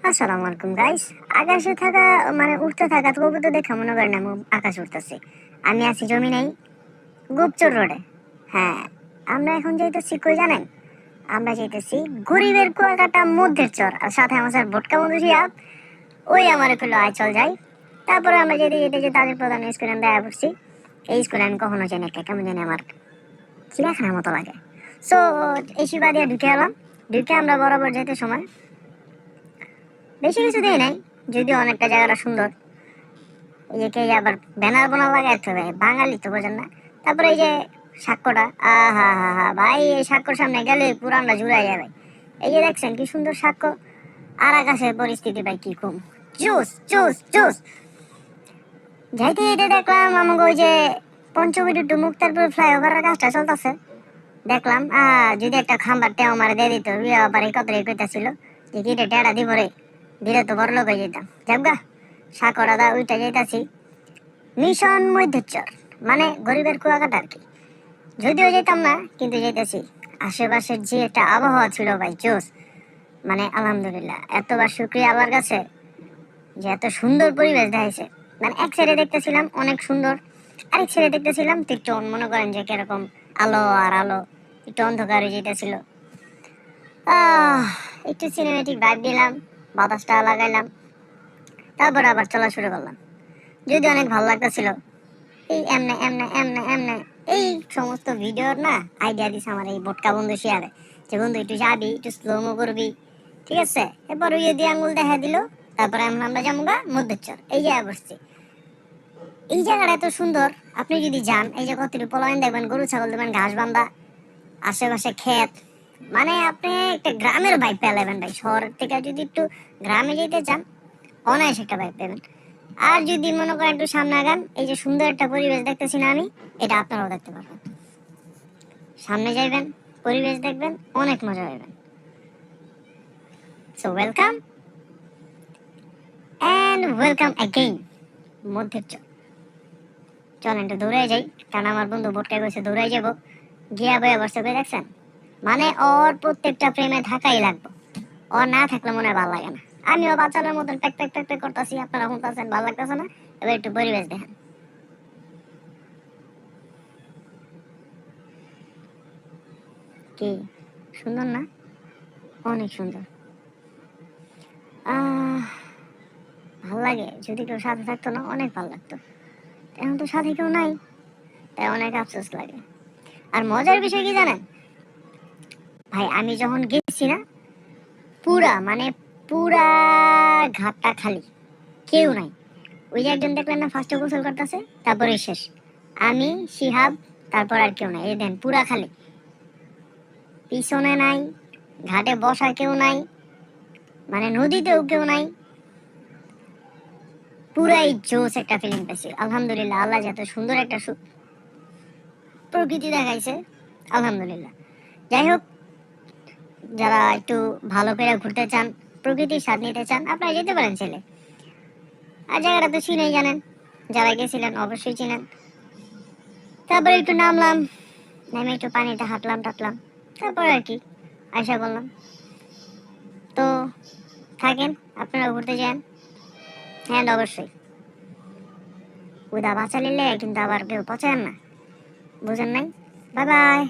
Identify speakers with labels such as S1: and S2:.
S1: আসসালামু আলাইকুম গাইস। আকাশে থাকা মানে উঠতে থাকা কবুতর দেখে মনে করেন আমি আকাশ উঠতেছি। আমি আছি জমি নেই গুপচর রোডে। হ্যাঁ, আমরা এখন যাইতেছি কই জানেন? আমরা যাইতেছি গরিবের কুয়াকাটা মধ্যের চর, আর সাথে আমার স্যার ভোটকা বন্ধু শিয়াব। ওই আমার কইলো আয় চল যাই। তারপরে আমরা যেতে যেতে যে তাদের প্রধান স্কুলে দেখা করছি। এই স্কুলে আমি কখনো যাই না, কেমন জানি আমার চিড়াখানার মতো লাগে। সো এই শিবা দিয়ে ঢুকে এলাম। ঢুকে আমরা বরাবর যেতে সময় বেশি কিছু দেয় নাই, যদিও অনেকটা জায়গাটা সুন্দর। এই যে কে আবার ব্যানার বোনার লাগাইতে হবে, বাঙালি তো বোঝেন না। তারপরে এই যে সাক্ষ্যটা, আহা হা হা ভাই, এই সাক্ষ্যর সামনে গেলে পুরানটা জুড়াই যাবে। এই যে দেখছেন কি সুন্দর সাক্ষ্য, আর আকাশের পরিস্থিতি ভাই কি কম, জুস জুস জুস। যাইতে যেতে দেখলাম আমাকে ওই যে পঞ্চবটি টু মুক্তারপুর ফ্লাইওভারের কাজটা চলতেছে। দেখলাম যদি একটা খাম্বার টেও মারে দিয়ে দিত, ব্যাপারে কত রে কইতাছিল যে কি টেটা দিব রে, দিলে তো বড় লোক হয়ে যেতাম। যাবগা সাকড়া দা ওইটা যাইতাছি মিশন মধ্যচর, মানে গরিবের কুয়াকাটা আর কি। যদিও যেতাম না, কিন্তু যেতেছি। আশেপাশের যে একটা আবহাওয়া ছিল ভাই জোস, মানে আলহামদুলিল্লাহ, এতবার শুক্রিয়া আল্লাহর কাছে যে এত সুন্দর পরিবেশ দেখাইছে। মানে এক সাইডে দেখতেছিলাম অনেক সুন্দর, আরেক সাইডে দেখতেছিলাম তো একটু মনে করেন যে কিরকম আলো আর আলো, একটু অন্ধকার হয়ে যেতেছিল। আহ একটু সিনেমেটিক ভাইব দিলাম, বাতাসটা লাগাইলাম, তারপর আবার চলা শুরু করলাম। যদি অনেক ভালো লাগতেছিল। এই এমনে এমনে এমনে এমনে এই সমস্ত ভিডিওর না আইডিয়া দিছে আমার এই বোটকা বন্ধু শেয়ারে, যে বন্ধু একটু যাবি, একটু স্লোমো করবি, ঠিক আছে? এরপর ওই দিয়ে আঙুল দেখা দিল। তারপরে আমরা যাবো গা মধ্যচর, এই জায়গায় বসছি। এই জায়গাটা এত সুন্দর, আপনি যদি যান এই যে কতটুকু পলায়ন দেখবেন, গরু ছাগল দেখবেন, ঘাস বান্ধা, আশেপাশে ক্ষেত, মানে আপনি একটা গ্রামের ভাইব পেলেবেন ভাই। শহরের থেকে যদি একটু গ্রামে যেতে চান, অনায়াসে একটা ভাইব পেবেন। আর যদি মনে করেন একটু সামনে আগান, এই যে সুন্দর একটা পরিবেশ দেখতেছি না আমি, এটা আপনারাও দেখতে পারবেন। সামনে যাইবেন, পরিবেশ দেখবেন, অনেক মজা পাবেন। So welcome and welcome again মধ্যে চলেন একটু দৌড়াই যাই, কারণ আমার বন্ধু বোটকায় গেছে দৌড়াই যাবো। গিয়া বয়ে বসে করে দেখছেন, মানে ওর প্রত্যেকটা প্রেমে থাকাই লাগবে। ও না থাকলে মনে হয় ভালো লাগে না। আমিও বাচ্চাদের মতন ট্যাক ট্যাক ট্যাক ট্যাক করতেছি, আপনারা শুনতেছেন, ভালো লাগতেছে না? এবার একটু পরিবেশ দেখেন। কি সুন্দর না? অনেক সুন্দর। আহ ভাল লাগে, যদি কেউ সাথে থাকতো না অনেক ভালো লাগতো। এখন তো সাথে কেউ নাই, তাই অনেক আফসোস লাগে। আর মজার বিষয় কি জানেন ভাই, আমি যখন গেছি না, পুরা মানে পুরা ঘাটটা খালি, কেউ নাই। ওই যে একজন দেখলেন না ফার্স্টে গোসল করতেছে, তারপরে শেষ। আমি, শিহাব, তারপর আর কেউ নাই। এই দেন পুরা খালি, পিছনে নাই, ঘাটে বসা কেউ নাই, মানে নদীতেও কেউ নাই। পুরাই জোস একটা ফিলিং পেয়েছি। আলহামদুলিল্লাহ, আল্লাহ যত সুন্দর একটা প্রকৃতি দেখাইছে, আলহামদুলিল্লাহ। যাই হোক, যারা একটু ভালো করে ঘুরতে চান, প্রকৃতির স্বাদ নিতে চান, আপনারা যেতে পারেন ছেলে। আর জায়গাটা তো চিনেই জানেন, যারা গেছিলেন অবশ্যই চিনেন। তারপরে একটু নামলাম, নেমে একটু পানিতে হাঁটলাম টাটলাম, তারপর আর কি আশা করলাম। তো থাকেন, আপনারা ঘুরতে যান। হ্যাঁ অবশ্যই, উদা বাঁচা নিলে কিন্তু আবার কেউ পচান না, বুঝেন নাই? Bye bye.